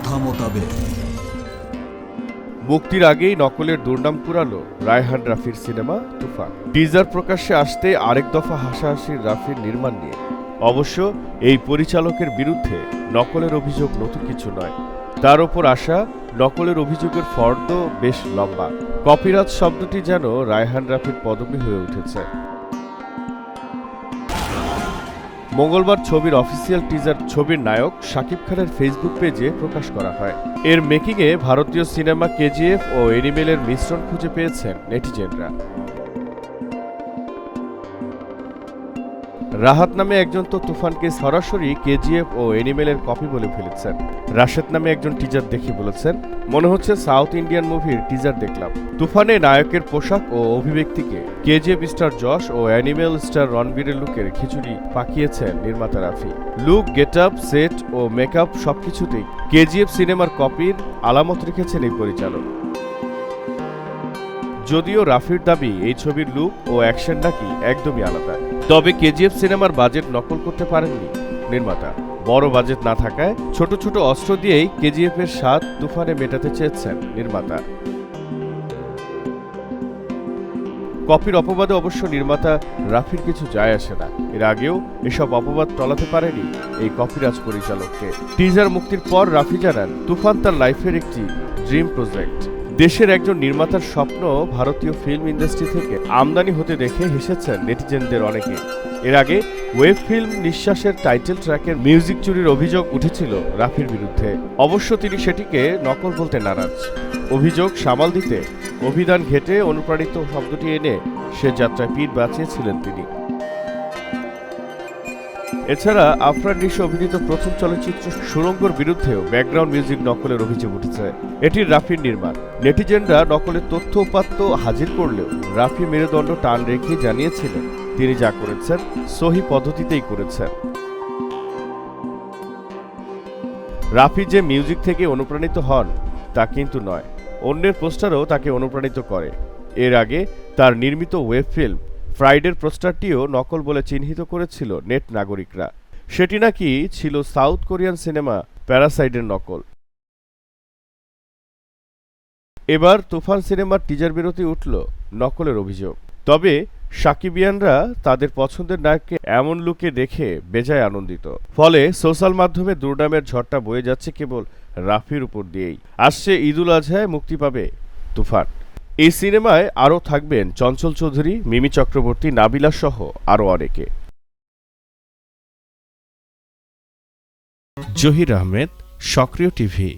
কথা মোতাবেক। মুক্তির আগেই নকলের দুর্নাম কুড়ালো রায়হান রাফির সিনেমা তুফান। টিজার প্রকাশ্যে আসতে আরেক দফা হাসাহাসির রাফির নির্মাণ নিয়ে। অবশ্য এই পরিচালকের বিরুদ্ধে নকলের অভিযোগ নতুন কিছু নয়। তার ওপর আসা নকলের অভিযোগের ফর্দ বেশ লম্বা। কপিরাজ শব্দটি যেন রায়হান রাফির পদবি হয়ে উঠেছে। মঙ্গলবার ছবির অফিসিয়াল টিজার ছবির নায়ক শাকিব খানের ফেসবুক পেজে প্রকাশ করা হয়। এর মেকিংয়ে ভারতীয় সিনেমা কেজিএফ ও এনিমেলের মিশ্রণ খুঁজে পেয়েছেন নেটিজেনরা। রাহাত নামে একজন তো তুফানকে সরাসরি কেজিএফ ও এনিমেলের কপি বলে ফেলেছেন। রাশেদ নামে একজন টিজার দেখে বলেছেন, মনে হচ্ছে সাউথ ইন্ডিয়ান মুভির টিজার দেখলাম। তুফানে নায়কের পোশাক ও অভিব্যক্তিকে কেজিএফ স্টার যশ ও অ্যানিমেল স্টার রণবীরের লুকের খিচুড়ি পাকিয়েছেন নির্মাতা রাফি। লুক, গেটআপ, সেট ও মেকআপ সবকিছুতেই কেজিএফ সিনেমার কপির আলামত রেখেছেন এই পরিচালক। যদিও রাফির দাবি এই ছবির লুক ও অ্যাকশন নাকি একদমই আলাদা। তবে কেজিএফ সিনেমার বাজেট নকল করতে পারেননি নির্মাতা। বড় বাজেট না থাকায় ছোট ছোট অস্ত্র দিয়েই কেজিএফ এর স্বাদ তুফানে মেটাতে চেয়েছেন নির্মাতা। কপির অপবাদে অবশ্য নির্মাতা রাফির কিছু যায় আসে না। এর আগেও এসব অপবাদ টলাতে পারেনি এই কপিরাজ পরিচালককে। টিজার মুক্তির পর রাফি জানান, তুফান তার লাইফের একটি ড্রিম প্রজেক্ট। দেশের একজন নির্মাতার স্বপ্ন ভারতীয় ফিল্ম ইন্ডাস্ট্রি থেকে আমদানি হতে দেখে হেসেছেন নেটিজেনদের অনেকে। এর আগে ওয়েব ফিল্ম নিঃশ্বাসের টাইটেল ট্র্যাকের মিউজিক চুরির অভিযোগ উঠেছিল রাফির বিরুদ্ধে। অবশ্য তিনি সেটিকে নকল বলতে নারাজ। অভিযোগ সামাল দিতে অভিধান ঘেঁটে অনুপ্রাণিত শব্দটি এনে সে যাত্রায় পিঠ বাঁচিয়েছিলেন তিনি। এছাড়া আফরান নিশো অভিনীত প্রথম চলচ্চিত্র সুড়ঙ্গর বিরুদ্ধেও ব্যাকগ্রাউন্ড মিউজিক নকলের অভিযোগ উঠেছে। এটি রাফির নির্মাণ। নেটিজেনরা নকলের তথ্য উপাত্ত হাজির করলেও রাফি মেরুদণ্ড টান রেখে জানিয়েছিলেন, তিনি যা করেছেন সহি পদ্ধতিতেই করেছেন। রাফি যে মিউজিক থেকে অনুপ্রাণিত হন তা কিন্তু নয়, অন্যের পোস্টারও তাকে অনুপ্রাণিত করে। এর আগে তার নির্মিত ওয়েব ফিল্ম ফ্রাইডের পোস্টারটিও নকল বলে চিহ্নিত করেছিল নেট নাগরিকরা। সেটি নাকি ছিল সাউথ কোরিয়ান সিনেমা প্যারাসাইডের নকল। এবার তুফান সিনেমার টিজার বিরতি উঠল নকলের অভিযোগ। তবে সাকিবিয়ানরা তাদের পছন্দের নায়ককে এমন লুকে দেখে বেজায় আনন্দিত। ফলে সোশ্যাল মাধ্যমে দুর্নামের ঝড়টা বয়ে যাচ্ছে কেবল রাফির উপর দিয়েই। আসছে ঈদুল আজহায় মুক্তি পাবে তুফান। এই সিনেমায় আরও থাকবেন চঞ্চল চৌধুরী, মিমি চক্রবর্তী, নাবিলা সহ আরও অনেকে। জহির আহমেদ, সক্রিয় টিভি।